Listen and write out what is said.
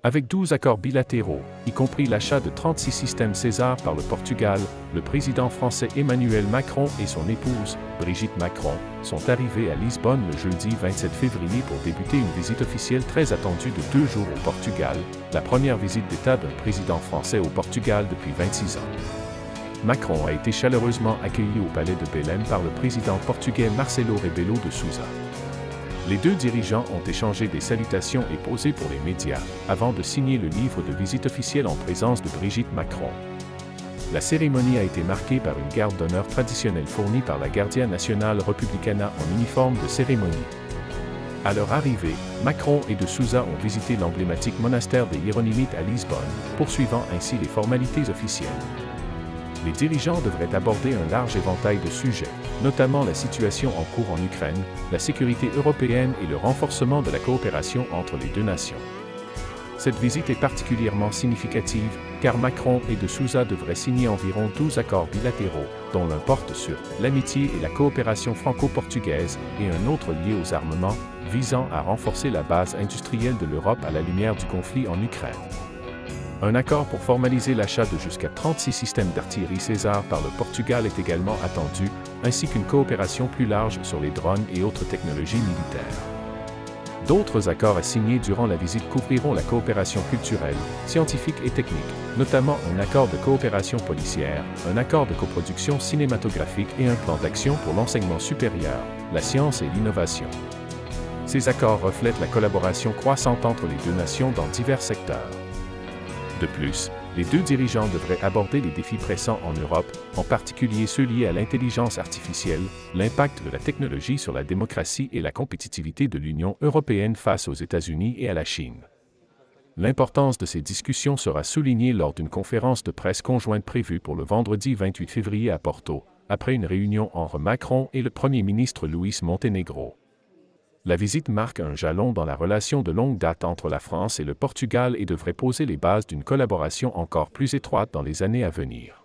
Avec 12 accords bilatéraux, y compris l'achat de 36 systèmes César par le Portugal, le président français Emmanuel Macron et son épouse, Brigitte Macron, sont arrivés à Lisbonne le jeudi 27 février pour débuter une visite officielle très attendue de 2 jours au Portugal, la première visite d'État d'un président français au Portugal depuis 26 ans. Macron a été chaleureusement accueilli au palais de Belém par le président portugais Marcelo Rebelo de Sousa. Les deux dirigeants ont échangé des salutations et posé pour les médias, avant de signer le livre de visite officielle en présence de Brigitte Macron. La cérémonie a été marquée par une garde d'honneur traditionnelle fournie par la Guardia Nacional Republicana en uniforme de cérémonie. À leur arrivée, Macron et de Sousa ont visité l'emblématique monastère des Hiéronymites à Lisbonne, poursuivant ainsi les formalités officielles. Les dirigeants devraient aborder un large éventail de sujets, notamment la situation en cours en Ukraine, la sécurité européenne et le renforcement de la coopération entre les deux nations. Cette visite est particulièrement significative, car Macron et de Sousa devraient signer environ 12 accords bilatéraux, dont l'un porte sur l'amitié et la coopération franco-portugaise et un autre lié aux armements, visant à renforcer la base industrielle de l'Europe à la lumière du conflit en Ukraine. Un accord pour formaliser l'achat de jusqu'à 36 systèmes d'artillerie César par le Portugal est également attendu, ainsi qu'une coopération plus large sur les drones et autres technologies militaires. D'autres accords à signer durant la visite couvriront la coopération culturelle, scientifique et technique, notamment un accord de coopération policière, un accord de coproduction cinématographique et un plan d'action pour l'enseignement supérieur, la science et l'innovation. Ces accords reflètent la collaboration croissante entre les deux nations dans divers secteurs. De plus, les deux dirigeants devraient aborder les défis pressants en Europe, en particulier ceux liés à l'intelligence artificielle, l'impact de la technologie sur la démocratie et la compétitivité de l'Union européenne face aux États-Unis et à la Chine. L'importance de ces discussions sera soulignée lors d'une conférence de presse conjointe prévue pour le vendredi 28 février à Porto, après une réunion entre Macron et le Premier ministre Luís Montenegro. La visite marque un jalon dans la relation de longue date entre la France et le Portugal et devrait poser les bases d'une collaboration encore plus étroite dans les années à venir.